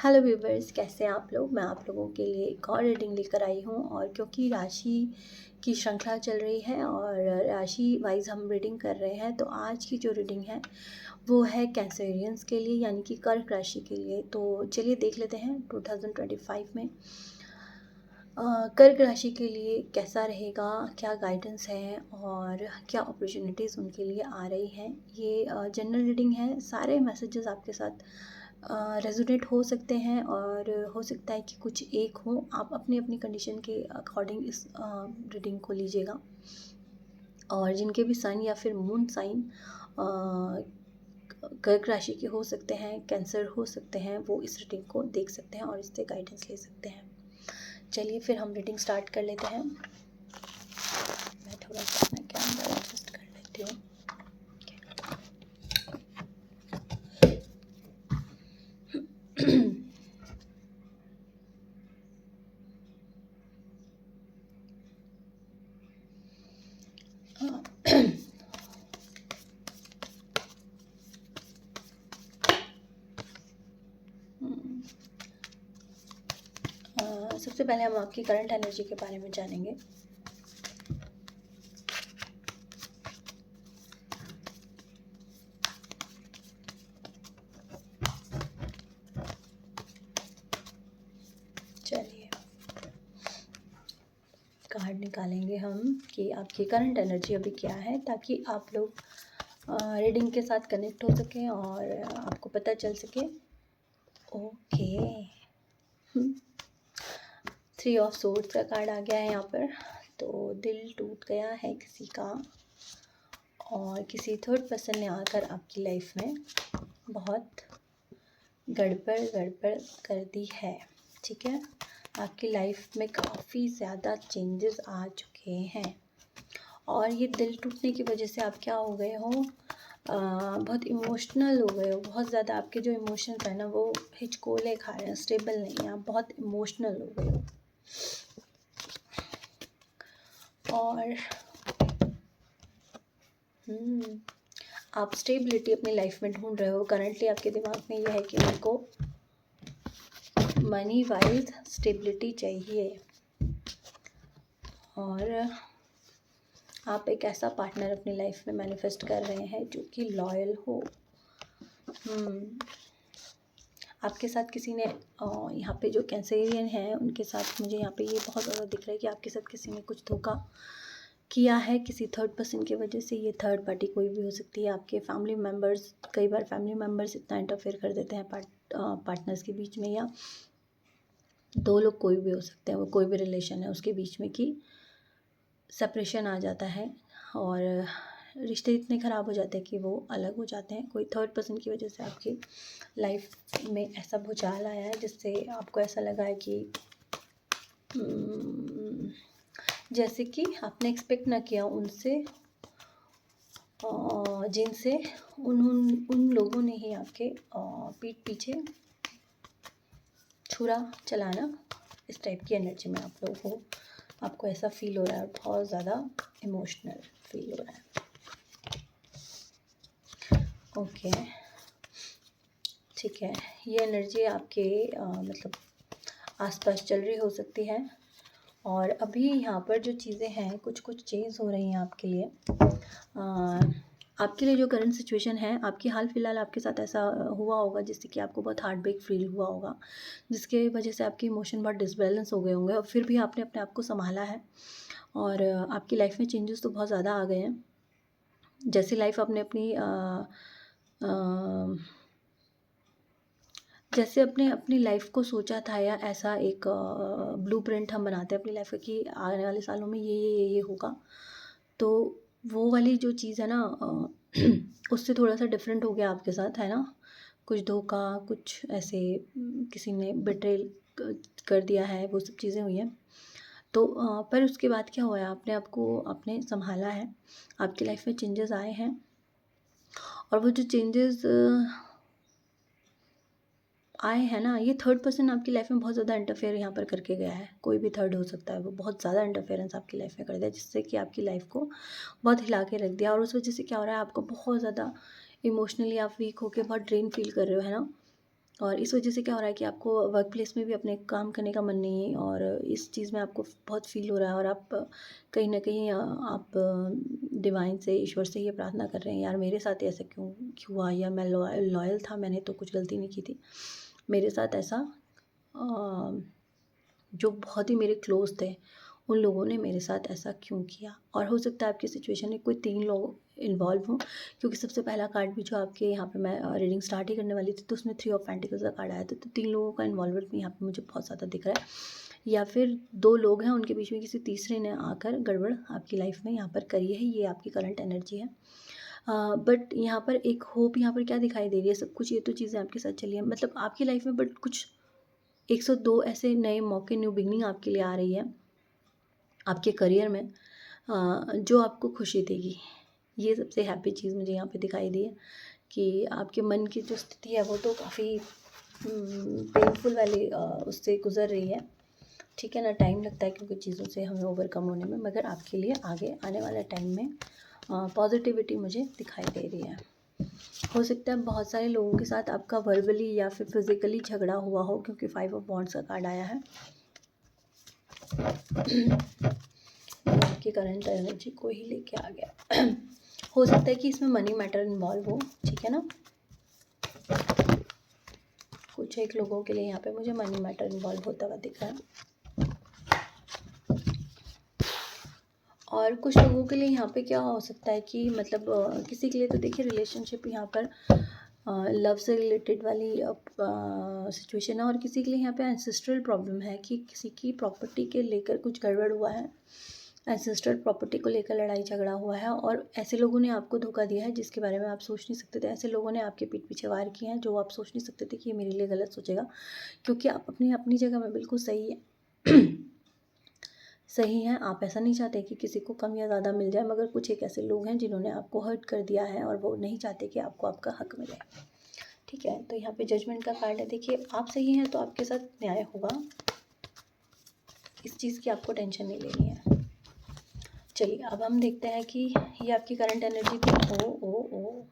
Hello viewers, कैसे हैं आप लोग। मैं आप लोगों के लिए एक और रीडिंग लेकर आई हूँ। और क्योंकि राशि की श्रृंखला चल रही है और राशि वाइज हम रीडिंग कर रहे हैं, तो आज की जो रीडिंग है वो है कैंसेरियंस के लिए, यानी कि कर्क राशि के लिए। तो चलिए देख लेते हैं 2025 में कर्क राशि के लिए कैसा रहेगा, क्या गाइडेंस है और क्या अपॉर्चुनिटीज़ उनके लिए आ रही हैं। ये जनरल रीडिंग है, सारे मैसेजेस आपके साथ रेजोनेट हो सकते हैं और हो सकता है कि कुछ एक हो। आप अपनी अपनी कंडीशन के अकॉर्डिंग इस रीडिंग को लीजिएगा। और जिनके भी सन या फिर मून साइन कर्क राशि के हो सकते हैं, कैंसर हो सकते हैं, वो इस रीडिंग को देख सकते हैं और इससे गाइडेंस ले सकते हैं। चलिए फिर हम रीडिंग स्टार्ट कर लेते हैं। मैं थोड़ा सा अपना कैमरा एडजस्ट कर लेती हूँ। सबसे पहले हम आपकी करंट एनर्जी के बारे में जानेंगे। चलिए कार्ड निकालेंगे हम कि आपकी करंट एनर्जी अभी क्या है, ताकि आप लोग रीडिंग के साथ कनेक्ट हो सकें और आपको पता चल सके। ओके, 3 ऑफ सोर्ड्स का कार्ड आ गया है यहाँ पर। तो दिल टूट गया है किसी का और किसी थर्ड पर्सन ने आकर आपकी लाइफ में बहुत गड़बड़ कर दी है। ठीक है, आपकी लाइफ में काफ़ी ज़्यादा चेंजेस आ चुके हैं और ये दिल टूटने की वजह से आप क्या हो गए हो, बहुत इमोशनल हो गए हो। बहुत ज़्यादा आपके जो इमोशंस है ना, वो हिचकोले खा रहे हैं, स्टेबल नहीं है, आप बहुत इमोशनल हो गए हो। और आप स्टेबिलिटी अपनी लाइफ में ढूंढ रहे हो। करंटली आपके दिमाग में यह है कि मेरे को मनी वाइज स्टेबिलिटी चाहिए और आप एक ऐसा पार्टनर अपनी लाइफ में मैनिफेस्ट कर रहे हैं जो कि लॉयल हो। आपके साथ किसी ने यहाँ पे जो कैंसेरियन है उनके साथ मुझे यहाँ पे ये बहुत ज़्यादा दिख रहा है कि आपके साथ किसी ने कुछ धोखा किया है किसी थर्ड पर्सन की वजह से। ये थर्ड पार्टी कोई भी हो सकती है, आपके फैमिली मेम्बर्स। कई बार फैमिली मेम्बर्स इतना इंटरफेयर कर देते हैं पार्टनर्स के बीच में, या दो लोग कोई भी हो सकते हैं, वो कोई भी रिलेशन है उसके बीच में, कि सेपरेशन आ जाता है और रिश्ते इतने ख़राब हो जाते हैं कि वो अलग हो जाते हैं। कोई थर्ड पर्सन की वजह से आपकी लाइफ में ऐसा भूचाल आया है जिससे आपको ऐसा लगा है कि जैसे कि आपने एक्सपेक्ट ना किया उनसे, जिनसे उन लोगों ने ही आपके पीठ पीछे छुरा चलाना, इस टाइप की एनर्जी में आप लोग हो। आपको ऐसा फील हो रहा है, बहुत ज़्यादा इमोशनल फील हो रहा है। ओके, ठीक है, ये एनर्जी आपके मतलब आसपास चल रही हो सकती है। और अभी यहाँ पर जो चीज़ें हैं कुछ चेंज हो रही हैं आपके लिए। आपके लिए जो करंट सिचुएशन है, आपकी हाल फिलहाल आपके साथ ऐसा हुआ होगा जिससे कि आपको बहुत हार्ट ब्रेक फील हुआ होगा, जिसके वजह से आपके इमोशन बहुत डिसबैलेंस हो गए होंगे और फिर भी आपने अपने आप को संभाला है और आपकी लाइफ में चेंजेस तो बहुत ज़्यादा आ गए हैं। जैसी लाइफ आपने अपनी जैसे अपनी लाइफ को सोचा था, या ऐसा एक ब्लूप्रिंट हम बनाते हैं अपनी लाइफ का कि आने वाले सालों में ये होगा, तो वो वाली जो चीज़ है ना, उससे थोड़ा सा डिफरेंट हो गया आपके साथ, है ना। कुछ धोखा, कुछ ऐसे किसी ने बिट्रेल कर दिया है, वो सब चीज़ें हुई हैं। तो पर उसके बाद क्या हुआ है, आपने आपको आपने संभाला है, आपकी लाइफ में चेंजेस आए हैं और वो जो चेंजेस आए हैं ना, ये थर्ड पर्सन आपकी लाइफ में बहुत ज़्यादा इंटरफेयर यहाँ पर करके गया है। कोई भी थर्ड हो सकता है, वो बहुत ज़्यादा इंटरफेरेंस आपकी लाइफ में कर दिया, जिससे कि आपकी लाइफ को बहुत हिला के रख दिया। और उस वजह से क्या हो रहा है, आपको बहुत ज़्यादा इमोशनली आप वीक होकर बहुत ड्रेन फील कर रहे हो, है ना। और इस वजह से क्या हो रहा है कि आपको वर्क प्लेस में भी अपने काम करने का मन नहीं है, और इस चीज़ में आपको बहुत फील हो रहा है, और आप कहीं ना कहीं आप डिवाइन से, ईश्वर से ये प्रार्थना कर रहे हैं, यार मेरे साथ ऐसा क्यों क्यों हुआ, या मैं लॉयल था, मैंने तो कुछ गलती नहीं की थी, मेरे साथ ऐसा जो बहुत ही मेरे क्लोज थे उन लोगों ने मेरे साथ ऐसा क्यों किया। और हो सकता है आपकी सिचुएशन में कोई 3 लोग इन्वॉल्व हों, क्योंकि सबसे पहला कार्ड भी जो आपके यहाँ पे मैं रीडिंग स्टार्ट ही करने वाली थी तो उसमें 3 ऑफ पेंटिकल्स का कार्ड आया था, तो 3 लोगों का इन्वॉल्वमेंट भी यहाँ पे मुझे बहुत ज़्यादा दिख रहा है, या फिर 2 लोग हैं उनके बीच में किसी तीसरे ने आकर गड़बड़ आपकी लाइफ में यहाँ पर करी है। ये आपकी करंट एनर्जी है। बट यहाँ पर एक होप यहाँ पर क्या दिखाई दे रही है, सब कुछ ये तो चीज़ें आपके साथ चली है मतलब आपकी लाइफ में, बट कुछ 102 ऐसे नए मौके, न्यू बिगनिंग आपके लिए आ रही है आपके करियर में, जो आपको खुशी देगी। ये सबसे हैप्पी चीज़ मुझे यहाँ पे दिखाई दी है कि आपके मन की जो स्थिति है वो तो काफ़ी पेनफुल वाली उससे गुज़र रही है, ठीक है ना। टाइम लगता है क्योंकि चीज़ों से हमें ओवरकम होने में, मगर आपके लिए आगे आने वाले टाइम में पॉजिटिविटी मुझे दिखाई दे रही है। हो सकता है बहुत सारे लोगों के साथ आपका वर्बली या फिर फिज़िकली झगड़ा हुआ हो, क्योंकि 5 ऑफ वॉन्ड्स का कार्ड आया है। आपकी करंट एनर्जी को ही लेके आ गया। हो सकता है कि इसमें मनी मैटर इन्वॉल्व हो, ठीक है ना। कुछ एक लोगों के लिए यहाँ पे मुझे मनी मैटर इन्वॉल्व होता हुआ दिख रहा है, और कुछ लोगों के लिए यहाँ पे क्या हो सकता है कि मतलब किसी के लिए तो देखिए रिलेशनशिप यहाँ पर लव से रिलेटेड वाली सिचुएशन है, और किसी के लिए यहाँ पे एंसेस्ट्रल प्रॉब्लम है कि किसी की प्रॉपर्टी के लेकर कुछ गड़बड़ हुआ है, एंसेस्ट्रल प्रॉपर्टी को लेकर लड़ाई झगड़ा हुआ है, और ऐसे लोगों ने आपको धोखा दिया है जिसके बारे में आप सोच नहीं सकते थे। ऐसे लोगों ने आपके पीठ पीछे वार किए हैं जो आप सोच नहीं सकते थे कि ये मेरे लिए गलत सोचेगा, क्योंकि आप अपनी अपनी जगह में बिल्कुल सही है। सही है, आप ऐसा नहीं चाहते कि किसी को कम या ज़्यादा मिल जाए, मगर कुछ एक ऐसे लोग हैं जिन्होंने आपको हर्ट कर दिया है और वो नहीं चाहते कि आपको आपका हक मिले, ठीक है। तो यहाँ पे जजमेंट का कार्ड है। देखिए आप सही हैं तो आपके साथ न्याय होगा, इस चीज़ की आपको टेंशन नहीं लेनी है। चलिए अब हम देखते हैं कि ये आपकी करंट एनर्जी थी। ओ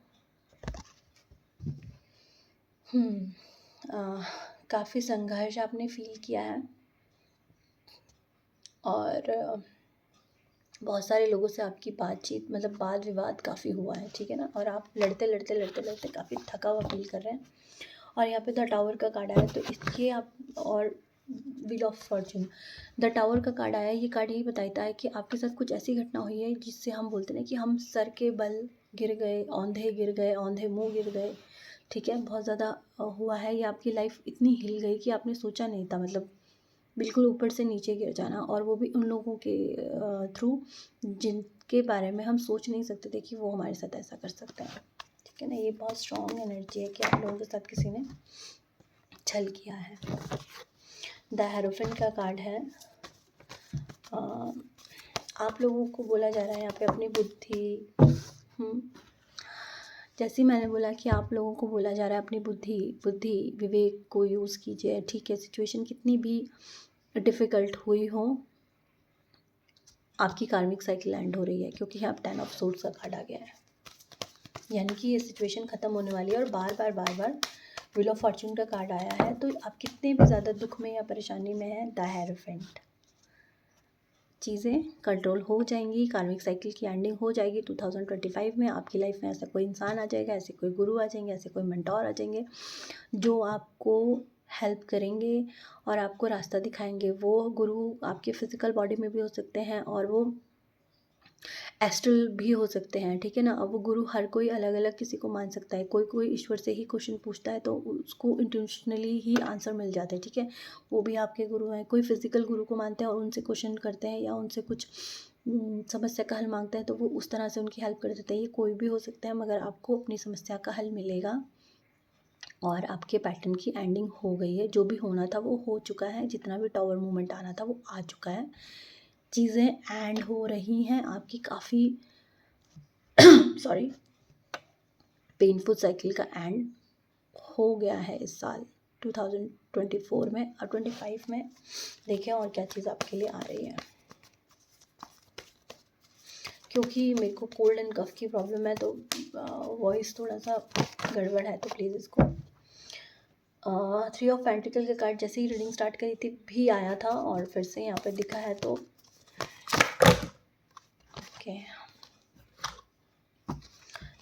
काफ़ी संघर्ष आपने फील किया है, और बहुत सारे लोगों से आपकी बातचीत मतलब वाद विवाद काफ़ी हुआ है, ठीक है ना। और आप लड़ते लड़ते लड़ते लड़ते काफ़ी थका हुआ फील कर रहे हैं, और यहाँ पे द टावर का कार्ड आया है, तो इसके आप और wheel of Fortune, the tower का कार्ड आया है। ये कार्ड यही बताता है कि आपके साथ कुछ ऐसी घटना हुई है जिससे हम बोलते हैं कि हम सर के बल गिर गए, औंधे मुँह गिर गए, ठीक है। बहुत ज़्यादा हुआ है, ये आपकी लाइफ इतनी हिल गई कि आपने सोचा नहीं था, मतलब बिल्कुल ऊपर से नीचे गिर जाना, और वो भी उन लोगों के थ्रू जिनके बारे में हम सोच नहीं सकते थे कि वो हमारे साथ ऐसा कर सकते हैं, ठीक है ना। ये बहुत स्ट्रॉन्ग एनर्जी है कि आप लोगों के साथ किसी ने छल किया है। द हेरोफेंट का कार्ड है। आप लोगों को बोला जा रहा है यहाँ पे अपनी बुद्धि, जैसे मैंने बोला कि आप लोगों को बोला जा रहा है अपनी बुद्धि विवेक को यूज़ कीजिए, ठीक है। सिचुएशन कितनी भी डिफ़िकल्ट हुई हो, आपकी कार्मिक साइकिल एंड हो रही है, क्योंकि यहाँ पे 10 ऑफ सोर्ड्स का कार्ड आ गया है, यानी कि ये सिचुएशन ख़त्म होने वाली है। और बार बार व्हील ऑफ फॉर्चून का कार्ड आया है, तो आप कितने भी ज़्यादा दुख में या परेशानी में हैं, द हेरोफेंट, चीज़ें कंट्रोल हो जाएंगी, कार्मिक साइकिल की एंडिंग हो जाएगी 2025 में। आपकी लाइफ में ऐसा कोई इंसान आ जाएगा, ऐसे कोई गुरु आ जाएंगे, ऐसे कोई मेंटोर आ जाएंगे जो आपको हेल्प करेंगे और आपको रास्ता दिखाएंगे। वो गुरु आपके फिजिकल बॉडी में भी हो सकते हैं और वो एस्ट्रल भी हो सकते हैं, ठीक है ना। अब वो गुरु हर कोई अलग अलग किसी को मान सकता है, कोई ईश्वर से ही क्वेश्चन पूछता है तो उसको इंटेंशनली ही आंसर मिल जाता है, ठीक है। वो भी आपके गुरु हैं। कोई फिजिकल गुरु को मानते हैं और उनसे क्वेश्चन करते हैं या उनसे कुछ समस्या का हल मांगते हैं तो वो उस तरह से उनकी हेल्प कर देते हैं। ये कोई भी हो सकता है, मगर आपको अपनी समस्या का हल मिलेगा और आपके पैटर्न की एंडिंग हो गई है। जो भी होना था वो हो चुका है, जितना भी टावर मूवमेंट आना था वो आ चुका है। चीज़ें एंड हो रही हैं आपकी, काफ़ी सॉरी पेनफुल साइकिल का एंड हो गया है इस साल 2024 में। और 25 में देखें और क्या चीज़ आपके लिए आ रही है, क्योंकि मेरे को कोल्ड एंड कफ की प्रॉब्लम है तो वॉइस थोड़ा सा गड़बड़ है, तो प्लीज़ इसको थ्री ऑफ पेंटिकल का कार्ड जैसे ही रीडिंग स्टार्ट करी थी भी आया था और फिर से यहाँ पर दिखा है, तो ओके।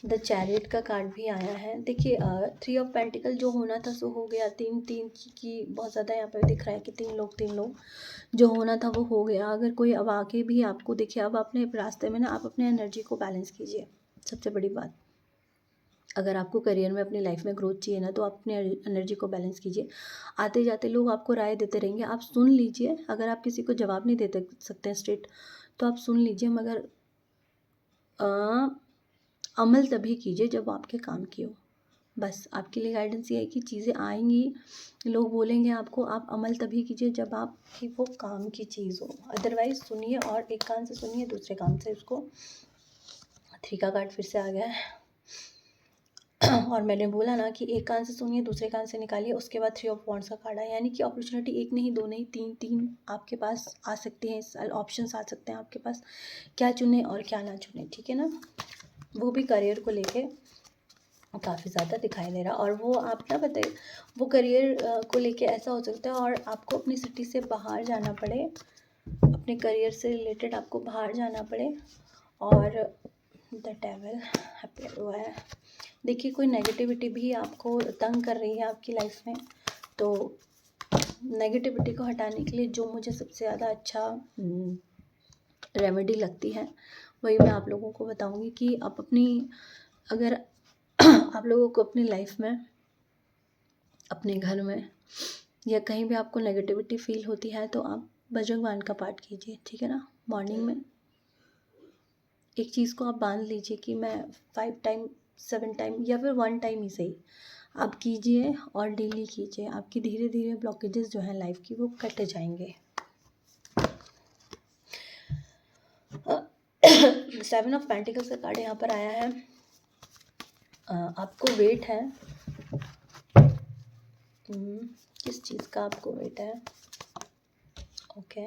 द चैरियट का कार्ड भी आया है। देखिए, थ्री ऑफ पेंटिकल जो होना था सो हो गया। तीन तीन की बहुत ज़्यादा यहाँ पर दिख रहा है कि तीन लोग जो होना था वो हो गया। अगर कोई अब आके भी आपको देखिए, अब अपने रास्ते में ना आप अपने एनर्जी को बैलेंस कीजिए, सबसे बड़ी बात। अगर आपको करियर में अपनी लाइफ में ग्रोथ चाहिए ना, तो आप अपनी एनर्जी को बैलेंस कीजिए। आते जाते लोग आपको राय देते रहेंगे, आप सुन लीजिए। अगर आप किसी को जवाब नहीं दे सकते हैं स्ट्रेट, तो आप सुन लीजिए, मगर अमल तभी कीजिए जब आपके काम की हो। बस आपके लिए गाइडेंस ये है कि चीज़ें आएंगी, लोग बोलेंगे आपको, आप अमल तभी कीजिए जब आपकी वो काम की चीज़ हो। अदरवाइज़ सुनिए और एक कान से सुनिए, दूसरे कान से उसको। थ्री का कार्ड फिर से आ गया है और मैंने बोला ना कि एक कान से सुनिए, दूसरे कान से निकालिए। उसके बाद थ्री ऑफ वॉन्ड्स का कार्ड है, यानी कि अपॉर्चुनिटी एक नहीं, दो नहीं, तीन आपके पास आ सकती हैं, ऑप्शंस आ सकते हैं आपके पास। क्या चुने और क्या ना चुने, ठीक है ना। वो भी करियर को लेके काफ़ी ज़्यादा दिखाई दे रहा। और वो आप ना बताइए, वो करियर को लेके ऐसा हो सकता है और आपको अपनी सिटी से बाहर जाना पड़े, अपने करियर से रिलेटेड आपको बाहर जाना पड़े। और द डेविल अपीयर हुआ है। देखिए, कोई नेगेटिविटी भी आपको तंग कर रही है आपकी लाइफ में, तो नेगेटिविटी को हटाने के लिए जो मुझे सबसे ज़्यादा अच्छा रेमेडी लगती है वही मैं आप लोगों को बताऊंगी कि आप अपनी, अगर आप लोगों को अपनी लाइफ में, अपने घर में या कहीं भी आपको नेगेटिविटी फील होती है, तो आप बजरंग बाण का पाठ कीजिए, ठीक है ना। मॉर्निंग में एक चीज़ को आप बांध लीजिए कि मैं 5 टाइम, 7 टाइम या फिर 1 टाइम ही सही आप कीजिए और डेली कीजिए। आपकी धीरे धीरे ब्लॉकेजेस जो हैं लाइफ की वो कट जाएंगे। 7 ऑफ पेंटिकल्स का कार्ड यहाँ पर आया है। आपको वेट है, किस चीज़ का आपको वेट है, ओके।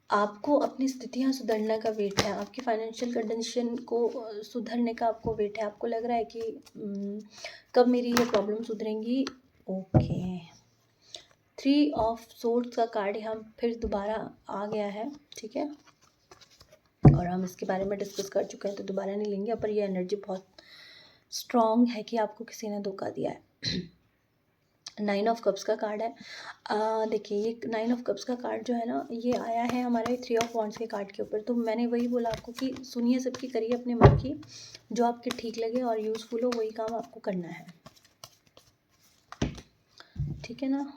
आपको अपनी स्थितियाँ सुधरने का वेट है, आपकी फाइनेंशियल कंडीशन को सुधरने का आपको वेट है। आपको लग रहा है कि कब मेरी ये प्रॉब्लम सुधरेंगी, ओके। थ्री ऑफ सोर्ड्स का कार्ड यहाँ फिर दोबारा आ गया है, ठीक है। और हम इसके बारे में डिस्कस कर चुके हैं तो दोबारा नहीं लेंगे, पर ये एनर्जी बहुत स्ट्रॉन्ग है कि आपको किसी ने धोखा दिया है। 9 ऑफ कप्स का कार्ड है। देखिए, ये 9 ऑफ कप्स का कार्ड जो है ना, ये आया है हमारे 3 ऑफ वॉन्ड्स के कार्ड के ऊपर। तो मैंने वही बोला आपको कि सुनिए सबकी, करिए अपने मन की, जो आपके ठीक लगे और यूज़फुल हो वही काम आपको करना है, ठीक है ना।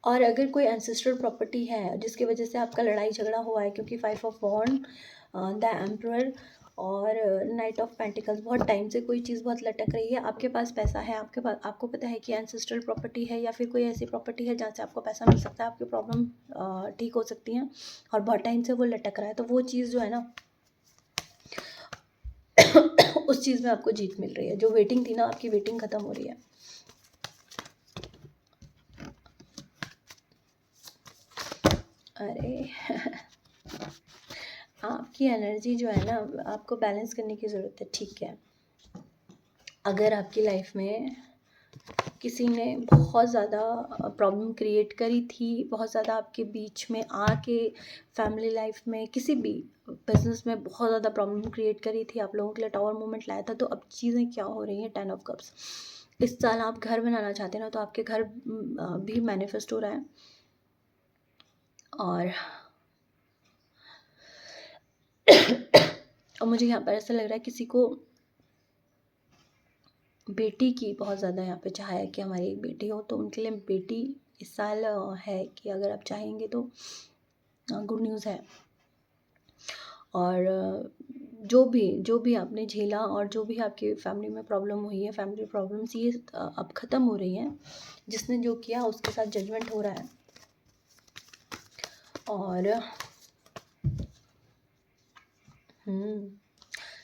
और अगर कोई एंसेस्ट्रल प्रॉपर्टी है जिसकी वजह से आपका लड़ाई झगड़ा हुआ है, क्योंकि 5 ऑफ वॉन्ड, द एम्परर और नाइट ऑफ पेंटिकल्स, बहुत टाइम से कोई चीज़ बहुत लटक रही है। आपके पास पैसा है, आपके पास, आपको पता है कि एंसेस्ट्रल प्रॉपर्टी है या फिर कोई ऐसी प्रॉपर्टी है जहाँ से आपको पैसा मिल सकता है, आपकी प्रॉब्लम ठीक हो सकती हैं, और बहुत टाइम से वो लटक रहा है। तो वो चीज़ जो है ना उस चीज़ में आपको जीत मिल रही है। जो वेटिंग थी ना, आपकी वेटिंग ख़त्म हो रही है। अरे आपकी एनर्जी जो है ना, आपको बैलेंस करने की ज़रूरत है, ठीक है। अगर आपकी लाइफ में किसी ने बहुत ज़्यादा प्रॉब्लम क्रिएट करी थी, बहुत ज़्यादा आपके बीच में आके फैमिली लाइफ में, किसी भी बिजनेस में बहुत ज़्यादा प्रॉब्लम क्रिएट करी थी, आप लोगों के लिए टावर मूवमेंट लाया था, तो अब चीज़ें क्या हो रही हैं। 10 ऑफ कप्स, इस साल आप घर बनाना चाहते हैं ना, तो आपके घर भी मैनिफेस्ट हो रहा है। और मुझे यहाँ पर ऐसा लग रहा है किसी को बेटी की बहुत ज़्यादा यहाँ पे चाह है कि हमारी एक बेटी हो, तो उनके लिए बेटी इस साल है कि अगर आप चाहेंगे तो गुड न्यूज़ है। और जो भी आपने झेला और जो भी आपकी फैमिली में प्रॉब्लम हुई है, फैमिली प्रॉब्लम्स ये अब ख़त्म हो रही हैं। जिसने जो किया उसके साथ जजमेंट हो रहा है, और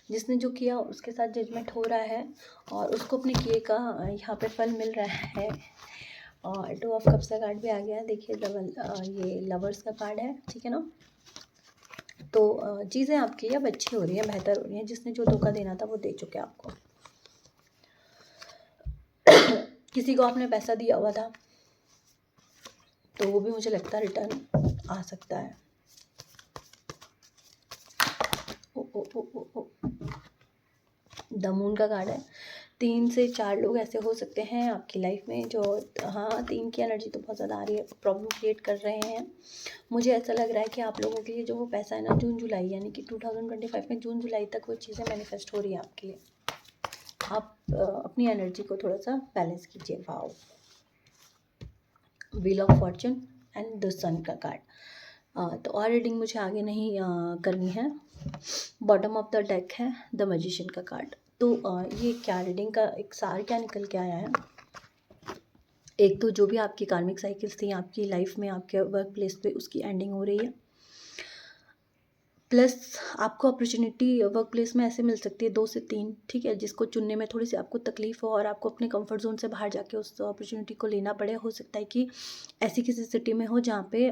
जिसने जो किया उसके साथ जजमेंट हो रहा है और उसको अपने किए का यहाँ पे फल मिल रहा है। और 2 ऑफ कप्स का कार्ड भी आ गया है। देखिए, ये लवर्स का कार्ड है, ठीक है ना। तो चीज़ें आपकी अब अच्छी हो रही हैं, बेहतर हो रही हैं। जिसने जो धोखा देना था वो दे चुके हैं आपको। किसी को आपने पैसा दिया हुआ था तो वो भी मुझे लगता है रिटर्न आ सकता है। ओ ओ ओ ओ ओ द मून का कार्ड है। 3 से 4 लोग ऐसे हो सकते हैं आपकी लाइफ में जो, हाँ 3 की एनर्जी तो बहुत ज़्यादा आ रही है, प्रॉब्लम क्रिएट कर रहे हैं। मुझे ऐसा लग रहा है कि आप लोगों के लिए जो वो पैसा है ना, जून जुलाई यानी कि 2025 में जून जुलाई तक वो चीज़ें मैनिफेस्ट हो रही है आपके लिए। आप अपनी एनर्जी को थोड़ा सा बैलेंस कीजिए। Wow, wheel of fortune and the sun का कार्ड। तो और रीडिंग मुझे आगे नहीं करनी है। बॉटम ऑफ द डेक है द मैजिशियन का कार्ड। तो ये क्या रीडिंग का एक सार क्या निकल के आया है। एक तो जो भी आपकी कार्मिक साइकिल्स थी आपकी लाइफ में, आपके वर्क प्लेस पे, उसकी एंडिंग हो रही है। प्लस आपको अपॉर्चुनिटी वर्क प्लेस में ऐसे मिल सकती है 2 से 3, ठीक है, जिसको चुनने में थोड़ी सी आपको तकलीफ हो और आपको अपने कंफर्ट जोन से बाहर जाके उस अपॉर्चुनिटी को लेना पड़े। हो सकता है कि ऐसी किसी सिटी में हो जहाँ पे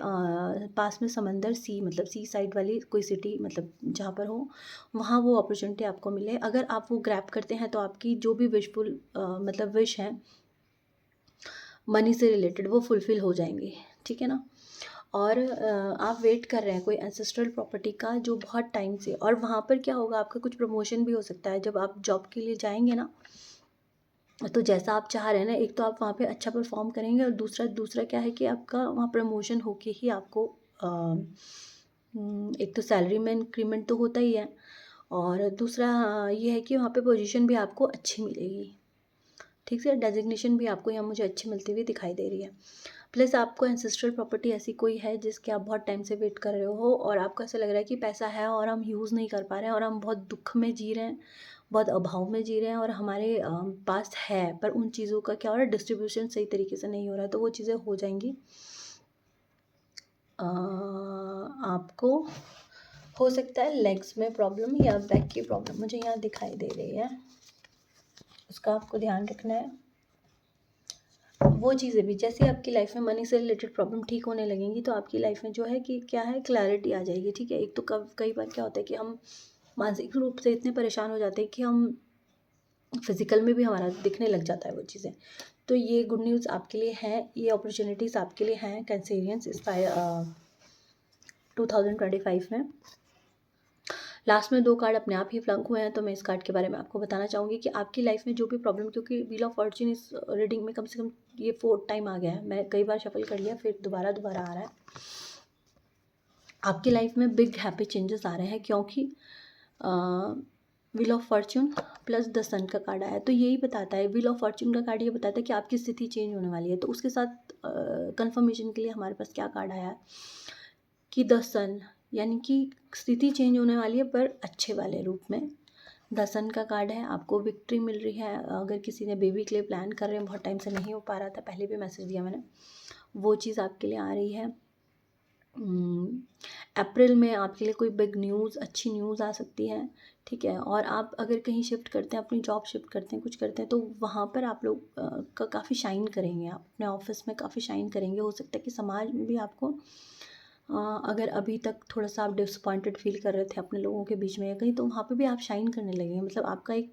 पास में समंदर, सी मतलब सी साइड वाली कोई सिटी, मतलब जहाँ पर हो वहाँ वो अपॉर्चुनिटी आपको मिले। अगर आप वो ग्रैब करते हैं तो आपकी जो भी विशफुल मतलब विश है मनी से रिलेटेड वो फुलफ़िल हो जाएंगी, ठीक है ना। और आप वेट कर रहे हैं कोई एंसेस्ट्रल प्रॉपर्टी का जो बहुत टाइम से, और वहाँ पर क्या होगा, आपका कुछ प्रमोशन भी हो सकता है जब आप जॉब के लिए जाएंगे ना। तो जैसा आप चाह रहे हैं ना, एक तो आप वहाँ पे अच्छा परफॉर्म करेंगे और दूसरा क्या है कि आपका वहाँ प्रमोशन होके ही आपको एक तो सैलरी में इंक्रीमेंट तो होता ही है, और दूसरा ये है कि वहाँ पे पोजीशन भी आपको अच्छी मिलेगी, ठीक से। डेजिग्नेशन भी आपको यहाँ मुझे अच्छी मिलती हुई दिखाई दे रही है। प्लस आपको एंसेस्ट्रल प्रॉपर्टी ऐसी कोई है जिसके आप बहुत टाइम से वेट कर रहे हो, और आपको ऐसा लग रहा है कि पैसा है और हम यूज़ नहीं कर पा रहे हैं, और हम बहुत दुख में जी रहे हैं, बहुत अभाव में जी रहे हैं, और हमारे पास है पर उन चीज़ों का क्या हो रहा है, डिस्ट्रीब्यूशन सही तरीके से नहीं हो रहा है। तो वो चीज़ें हो जाएंगी। आपको हो सकता है लेग्स में प्रॉब्लम या बैक की प्रॉब्लम मुझे यहाँ दिखाई दे रही है, उसका आपको ध्यान रखना है। वो चीज़ें भी, जैसे आपकी लाइफ में मनी से रिलेटेड प्रॉब्लम ठीक होने लगेंगी तो आपकी लाइफ में जो है कि क्या है, क्लैरिटी आ जाएगी, ठीक है। एक तो कई बार क्या होता है कि हम मानसिक रूप से इतने परेशान हो जाते हैं कि हम फिज़िकल में भी हमारा दिखने लग जाता है वो चीज़ें। तो ये गुड न्यूज़ आपके लिए है, ये अपॉर्चुनिटीज़ आपके लिए हैं कैंसेरियंस इस 2025 में। लास्ट में 2 कार्ड अपने आप ही फ्लंक हुए हैं, तो मैं इस कार्ड के बारे में आपको बताना चाहूँगी कि आपकी लाइफ में जो भी प्रॉब्लम, क्योंकि व्हील ऑफ फॉर्च्यून इस रीडिंग में कम से कम ये 4th टाइम आ गया है, मैं कई बार शफल कर लिया फिर दोबारा आ रहा है। आपकी लाइफ में बिग हैप्पी चेंजेस आ रहे हैं, क्योंकि wheel of fortune plus the sun का कार्ड आया। तो यही बताता है, व्हील ऑफ फॉर्च्यून का कार्ड ये बताता है कि आपकी स्थिति चेंज होने वाली है। तो उसके साथ कंफर्मेशन के लिए हमारे पास क्या कार्ड आया है कि द सन, यानी कि स्थिति चेंज होने वाली है पर अच्छे वाले रूप में। द सन का कार्ड है, आपको विक्ट्री मिल रही है। अगर किसी ने बेबी के लिए प्लान कर रहे हैं, बहुत टाइम से नहीं हो पा रहा था, पहले भी मैसेज दिया मैंने, वो चीज़ आपके लिए आ रही है। अप्रैल में आपके लिए कोई बिग न्यूज़, अच्छी न्यूज़ आ सकती है, ठीक है। और आप अगर कहीं शिफ्ट करते हैं, अपनी जॉब शिफ्ट करते हैं, कुछ करते हैं, तो वहाँ पर आप लोग काफ़ी शाइन करेंगे, आप अपने ऑफिस में काफ़ी शाइन करेंगे। हो सकता है कि समाज में भी आपको अगर अभी तक थोड़ा सा आप डिसअपॉइंटेड फील कर रहे थे अपने लोगों के बीच में या कहीं, तो वहाँ पे भी आप शाइन करने लगेंगे, मतलब आपका एक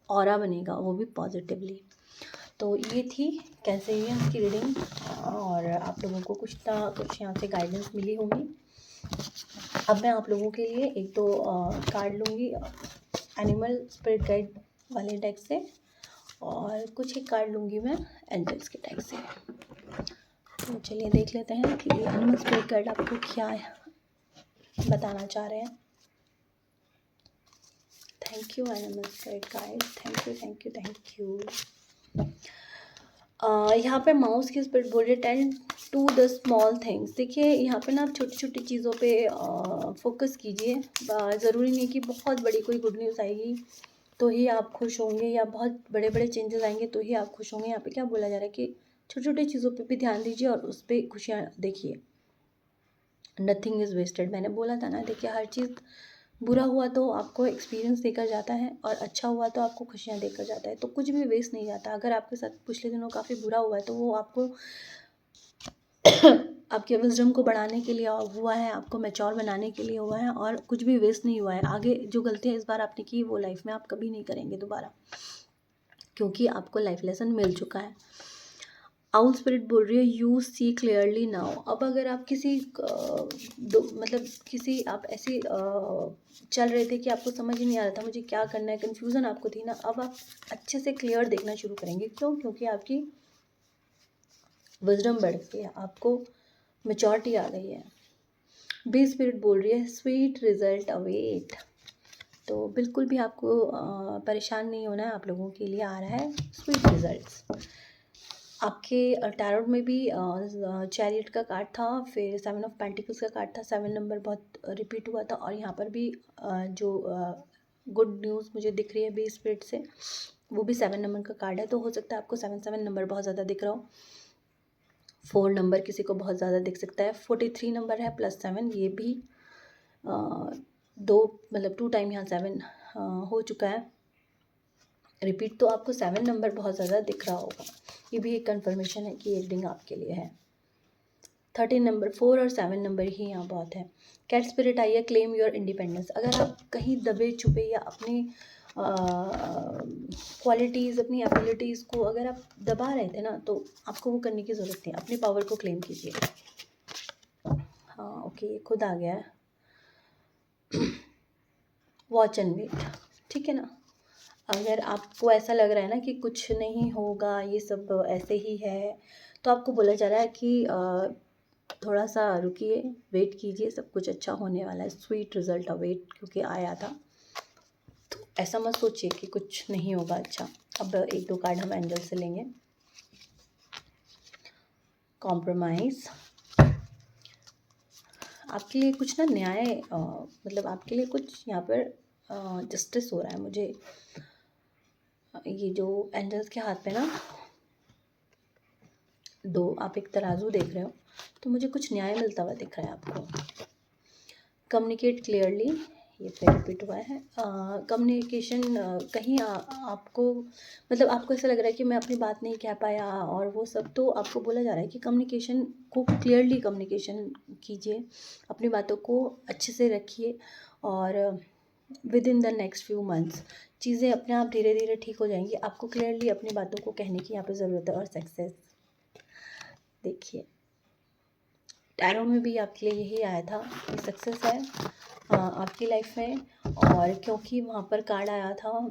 ऑरा बनेगा, वो भी पॉजिटिवली। तो ये थी कैंसेरियंस की रीडिंग, और आप लोगों को कुछ ना कुछ यहाँ से गाइडेंस मिली होगी। अब मैं आप लोगों के लिए एक दो कार्ड लूँगी एनिमल स्पिरिट गाइड वाले डेक से, और कुछ एक कार्ड लूँगी मैं एंजल्स के डेक से। तो चलिए देख लेते हैं कि एनिमल स्पिरिट गाइड आपको क्या बताना चाह रहे हैं। Thank you animal spirit guide, thank you. यहाँ पे माउस की स्पिरिट बोल रही है, tend to the small things. देखिए यहाँ पे ना आप छोटी छोटी चीज़ों पे फोकस कीजिए। ज़रूरी नहीं कि बहुत बड़ी कोई गुड न्यूज़ आएगी तो ही आप खुश होंगे, या बहुत बड़े बड़े चेंजेस आएंगे तो ही आप खुश होंगे। यहाँ पे क्या बोला जा रहा है कि छोटी छोटी चीज़ों पे भी ध्यान दीजिए और उस पर खुशियाँ देखिए। नथिंग इज़ वेस्टेड, मैंने बोला था ना। देखिए हर चीज़, बुरा हुआ तो आपको एक्सपीरियंस देकर जाता है, और अच्छा हुआ तो आपको खुशियाँ देकर जाता है। तो कुछ भी वेस्ट नहीं जाता। अगर आपके साथ पिछले दिनों काफ़ी बुरा हुआ है तो वो आपको आपके विजडम को बढ़ाने के लिए हुआ है, आपको मैच्योर बनाने के लिए हुआ है, और कुछ भी वेस्ट नहीं हुआ है। आगे जो गलतियाँ इस बार आपने की वो लाइफ में आप कभी नहीं करेंगे दोबारा, क्योंकि आपको लाइफ लेसन मिल चुका है। आउल स्पिरिट बोल रही है यू सी क्लियरली नाउ। अब अगर आप किसी मतलब किसी आप ऐसे चल रहे थे कि आपको समझ ही नहीं आ रहा था मुझे क्या करना है, कन्फ्यूज़न आपको थी ना, अब आप अच्छे से क्लियर देखना शुरू करेंगे। क्यों? क्योंकि आपकी विजडम बढ़ गई है, आपको मैच्योरिटी आ गई है। बी स्पिरिट बोल रही है स्वीट रिजल्ट अवेट। तो बिल्कुल भी आपको परेशान नहीं होना है, आप लोगों के लिए आ रहा है स्वीट रिजल्ट्स। आपके टैरोट में भी चैरियट का कार्ड था, फिर 7 ऑफ पेंटिकल्स का कार्ड था, 7 नंबर बहुत रिपीट हुआ था, और यहाँ पर भी जो गुड न्यूज़ मुझे दिख रही है बी स्पिरिट से, वो भी 7 नंबर का कार्ड है। तो हो सकता है आपको 7 नंबर बहुत ज़्यादा दिख रहा हो। 4 नंबर किसी को बहुत ज़्यादा दिख सकता है। 43 नंबर है +7, ये भी 2 टाइम यहाँ 7 हो चुका है रिपीट। तो आपको 7 नंबर बहुत ज़्यादा दिख रहा होगा, ये भी एक कंफर्मेशन है कि ये रीडिंग आपके लिए है। 13 नंबर, 4 और 7 नंबर ही यहाँ बहुत है। कैट स्पिरिट आई है क्लेम योर इंडिपेंडेंस। अगर आप कहीं दबे छुपे या अपनी क्वालिटीज़, अपनी एबिलिटीज़ को अगर आप दबा रहे थे ना, तो आपको वो करने की ज़रूरत नहीं, अपनी पावर को क्लेम कीजिए। हाँ ओके, खुद आ गया है। वॉच एंड वेट, ठीक है ना। अगर आपको ऐसा लग रहा है ना कि कुछ नहीं होगा, ये सब ऐसे ही है, तो आपको बोला जा रहा है कि थोड़ा सा रुकिए, वेट कीजिए, सब कुछ अच्छा होने वाला है। स्वीट रिजल्ट अवेट क्योंकि आया था, तो ऐसा मत सोचिए कि कुछ नहीं होगा अच्छा। अब 1-2 कार्ड हम एंजल से लेंगे। कॉम्प्रोमाइज़, आपके लिए कुछ ना न्याय मतलब आपके लिए कुछ यहाँ पर जस्टिस हो रहा है मुझे। ये जो एंजल्स के हाथ पे ना 2, आप एक तराजू देख रहे हो, तो मुझे कुछ न्याय मिलता हुआ दिख रहा है आपको। कम्युनिकेट क्लियरली, ये फिर रिपीट हुआ है। कम्युनिकेशन कहीं आपको मतलब आपको ऐसा लग रहा है कि मैं अपनी बात नहीं कह पाया और वो सब, तो आपको बोला जा रहा है कि कम्युनिकेशन को क्लियरली कम्युनिकेशन कीजिए, अपनी बातों को अच्छे से रखिए, और with in the next few months चीज़ें अपने आप धीरे धीरे ठीक हो जाएंगी। आपको क्लियरली अपनी बातों को कहने की यहाँ पे ज़रूरत है। और सक्सेस देखिए, टैरो में भी आपके लिए यही आया था कि सक्सेस है आपकी लाइफ में, और क्योंकि वहाँ पर कार्ड आया था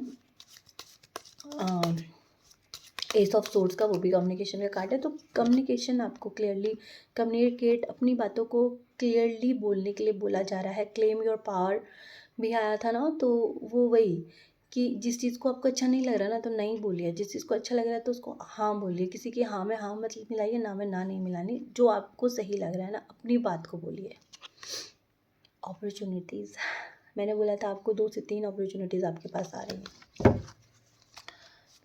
एस ऑफ सोर्ड्स का, वो भी कम्युनिकेशन का कार्ड है। तो कम्युनिकेशन आपको क्लियरली कम्युनिकेट, अपनी बातों को क्लियरली बोलने के लिए बोला जा रहा है। क्लेम योर पावर भी आया था ना, तो वो वही कि जिस चीज़ को आपको अच्छा नहीं लग रहा ना, तो नहीं बोलिए। जिस चीज़ को अच्छा लग रहा है तो उसको हाँ बोलिए। किसी की हाँ में हाँ मत मिलाइए, ना में ना नहीं मिलानी। जो आपको सही लग रहा है ना, अपनी बात को बोलिए। अपॉर्चुनिटीज़, मैंने बोला था आपको 2 से 3 अपॉर्चुनिटीज़ आपके पास आ रही हैं।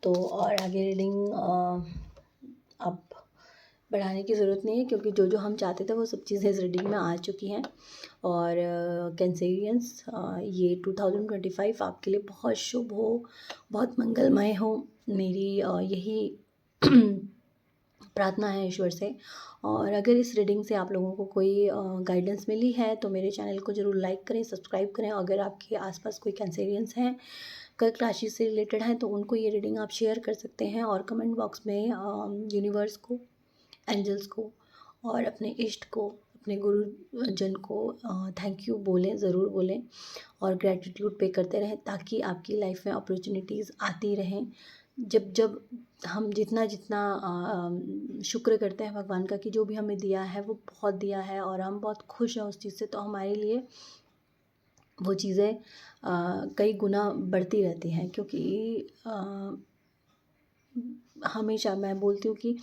तो और आगे रीडिंग अब बढ़ाने की ज़रूरत नहीं है, क्योंकि जो जो हम चाहते थे वो सब चीज़ें इस रीडिंग में आ चुकी हैं। और कैंसेरियंस, ये 2025 आपके लिए बहुत शुभ हो, बहुत मंगलमय हो, मेरी यही प्रार्थना है ईश्वर से। और अगर इस रीडिंग से आप लोगों को कोई गाइडेंस मिली है तो मेरे चैनल को ज़रूर लाइक करें, सब्सक्राइब करें। अगर आपके आसपास कोई कैंसेरियंस हैं, कर्क राशि से रिलेटेड हैं, तो उनको ये रीडिंग आप शेयर कर सकते हैं। और कमेंट बॉक्स में यूनिवर्स को, एंजल्स को और अपने इष्ट को, अपने गुरुजन को थैंक यू बोलें, ज़रूर बोलें, और ग्रैटिट्यूड पे करते रहें, ताकि आपकी लाइफ में अपॉर्चुनिटीज़ आती रहें। जब जब हम जितना जितना शुक्र करते हैं भगवान का कि जो भी हमें दिया है वो बहुत दिया है और हम बहुत खुश हैं उस चीज़ से, तो हमारे लिए वो चीज़ें कई गुना बढ़ती रहती हैं। क्योंकि हमेशा मैं बोलती हूँ कि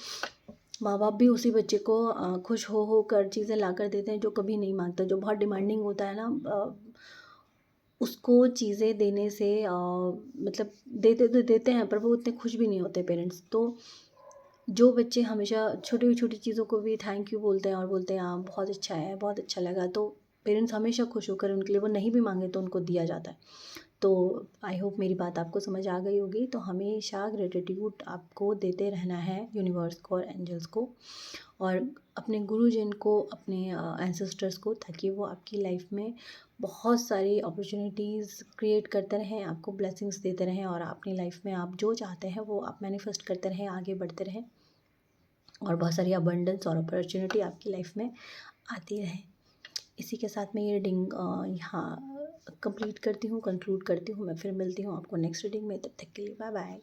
माँ बाप भी उसी बच्चे को खुश हो कर चीज़ें ला कर देते हैं जो कभी नहीं मांगता। जो बहुत डिमांडिंग होता है ना, उसको चीज़ें देने से मतलब देते तो देते हैं, पर वो उतने खुश भी नहीं होते पेरेंट्स। तो जो बच्चे हमेशा छोटी छोटी चीज़ों को भी थैंक यू बोलते हैं और बोलते हैं हाँ बहुत अच्छा है, बहुत अच्छा लगा, तो पेरेंट्स हमेशा खुश होकर उनके लिए, वो नहीं भी मांगे तो उनको दिया जाता है। तो आई होप मेरी बात आपको समझ आ गई होगी। तो हमेशा ग्रेटिट्यूड आपको देते रहना है यूनिवर्स को और एंजल्स को और अपने गुरुजन को, अपने एंसेस्टर्स को, ताकि वो आपकी लाइफ में बहुत सारी अपॉर्चुनिटीज़ क्रिएट करते रहें, आपको ब्लेसिंग्स देते रहें और अपनी लाइफ में आप जो चाहते हैं वो आप मैनिफेस्ट करते रहें, आगे बढ़ते रहें और बहुत सारी अबंडेंस और अपॉर्चुनिटी आपकी लाइफ में आती रहे। इसी के साथ मैं ये रीडिंग यहाँ कंप्लीट करती हूँ, कंक्लूड करती हूँ। मैं फिर मिलती हूँ आपको नेक्स्ट रीडिंग में। तब तक के लिए बाय बाय।